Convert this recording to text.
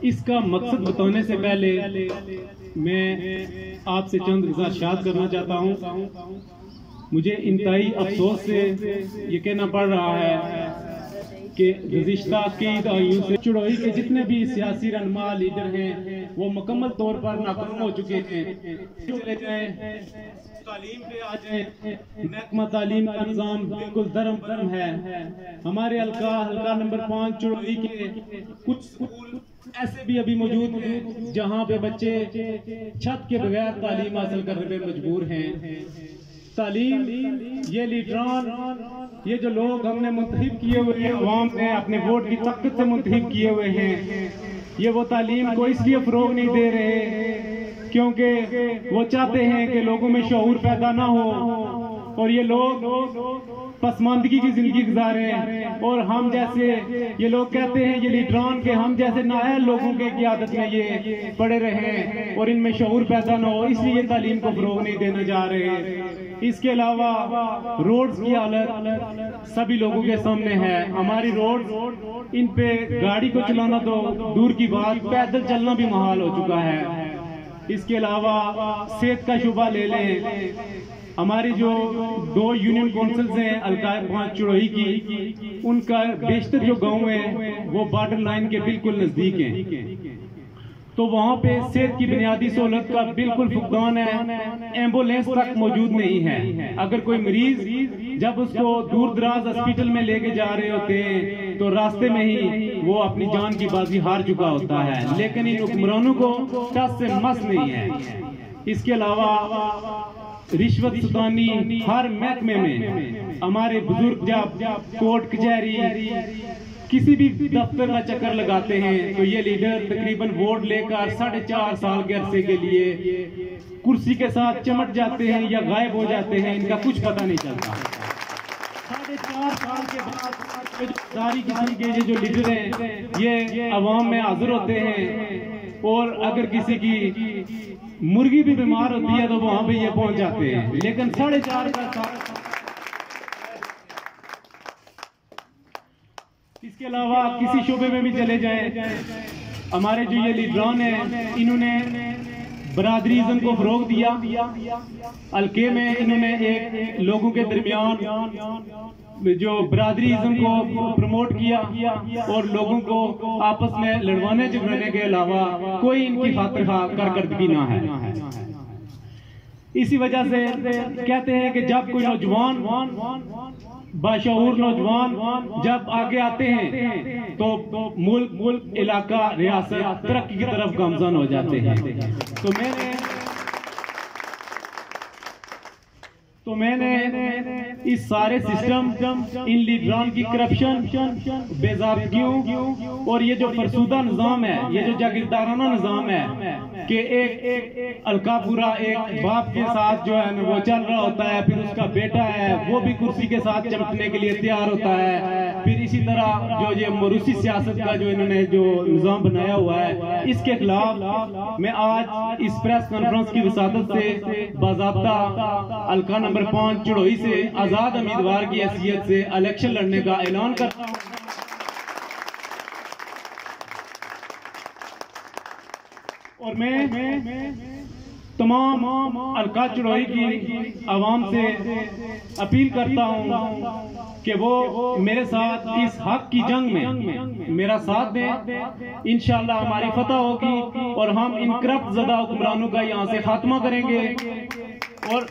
اس کا مقصد بتانے سے پہلے میں آپ سے چند گزارشات کرنا چاہتا ہوں۔ مجھے انتہائی افسوس سے یہ کہنا پڑ رہا ہے کہ گزشتہ کئی دہائیوں سے چڑوئی کے جتنے بھی سیاسی رہنما لیڈر ہیں وہ مکمل طور پر ناکام ہو چکے ہیں۔ چلے جائیں تعلیم پہ آ جائیں، محکمہ تعلیم کا نظام بالکل درم برم ہے۔ ہمارے حلقہ نمبر 5 چڑوئی کے کچھ سکول ایسے بھی ابھی موجود ہیں جہاں پہ بچے چھت کے بغیر تعلیم حاصل کرنے پہ مجبور ہیں۔ تعلیم، یہ لیڈران، یہ جو لوگ ہم نے منتخب کیے ہوئے ہیں، عوام نے اپنے ووٹ کی طاقت سے منتخب کیے ہوئے ہیں، یہ وہ تعلیم کو اس لیے فروغ نہیں دے رہے کیونکہ وہ چاہتے ہیں کہ لوگوں میں شعور پیدا نہ ہو اور یہ لوگ پسماندگی کی زندگی گزاریں، اور ہم جیسے یہ لوگ کہتے ہیں، یہ لیڈران کے ہم جیسے نااہل لوگوں کے قیادت میں یہ پڑے رہیں اور ان میں شعور پیدا نہ ہو، اس لیے تعلیم کو فروغ نہیں دینے جا رہے۔ اس کے علاوہ روڈز کی حالت سبھی لوگوں کے سامنے ہے۔ ہماری روڈ، ان پہ گاڑی کو چلانا تو دور کی بات، پیدل چلنا بھی محال ہو چکا ہے۔ اس کے علاوہ صحت کا شعبہ لے لیں، ہماری جو 2 یونین کونسلز ہیں حلقہ 5 چڑوئی کی، ان کا بیشتر جو گاؤں ہیں وہ بارڈر لائن کے بالکل نزدیک ہیں، تو وہاں پہ صحت کی بنیادی سہولت کا بالکل فقدان ہے، ایمبولینس تک موجود نہیں ہے۔ اگر کوئی مریض جب اس کو دور دراز ہاسپٹل میں لے کے جا رہے ہوتے ہیں تو راستے میں ہی وہ اپنی جان کی بازی ہار چکا ہوتا ہے، لیکن ان حکمرانوں کو ٹس سے مس نہیں ہے۔ اس کے علاوہ رشوت ستانی ہر محکمے میں، ہمارے بزرگ جب کورٹ کچہری کسی بھی دفتر کا چکر لگاتے ہیں تو یہ لیڈر تقریباً ووٹ لے کر 4.5 سال کے عرصے کے لیے کرسی کے ساتھ چمٹ جاتے ہیں یا غائب ہو جاتے ہیں، ان کا کچھ پتہ نہیں چلتا۔ 4.5 سال کے بعد ساری کسی کے جو لیڈر ہیں یہ عوام میں حاضر ہوتے ہیں، اور اگر کسی کی مرغی بھی بیمار ہوتی ہے تو وہاں پہ یہ پہنچ جاتے ہیں، لیکن 4.5 سال۔ اس کے علاوہ کسی شعبے میں بھی چلے جائیں، ہمارے جو یہ لیڈران ہیں انہوں نے برادریزم کو فروغ دیا۔ حلقے میں انہوں نے ایک لوگوں کے درمیان جو برادریزم کو پروموٹ کیا اور لوگوں کو آپس میں لڑوانے جھگڑانے کے علاوہ کوئی ان کی خاطر خواہ کارکردگی نہ ہے۔ اسی وجہ سے کہتے ہیں کہ جب کوئی نوجوان، باشعور نوجوان جب آگے آتے ہیں تو ملک، علاقہ، ریاست ترقی کی طرف گامزن ہو جاتے ہیں۔ تو میں نے اس سارے سسٹم، ان لیڈران کی کرپشن، بے ضابطگیوں اور یہ جو فرسودہ نظام ہے، یہ جو جاگیردارانہ نظام ہے کہ ایک حلقہ پورا ایک باپ کے ساتھ جو ہے وہ چل رہا ہوتا ہے، پھر اس کا بیٹا ہے وہ بھی کرسی کے ساتھ چمٹنے کے لیے تیار ہوتا ہے، پھر اسی طرح جو یہ موروثی سیاست کا جو انہوں نے جو نظام بنایا ہوا ہے، اس کے خلاف میں آج اس پریس کانفرنس کی وساطت سے باضابطہ حلقہ نمبر 5 چڑوئی سے آزاد امیدوار کی حیثیت سے الیکشن لڑنے کا اعلان کرتا ہوں۔ اور میں تمام حلقہ چڑوئی کی عوام سے اپیل کرتا ہوں کہ وہ میرے ساتھ اس حق کی جنگ میں میرا ساتھ دیں۔ انشاءاللہ ہماری فتح ہوگی اور ہم ان کرپٹ زدہ حکمرانوں کا یہاں سے خاتمہ کریں گے، اور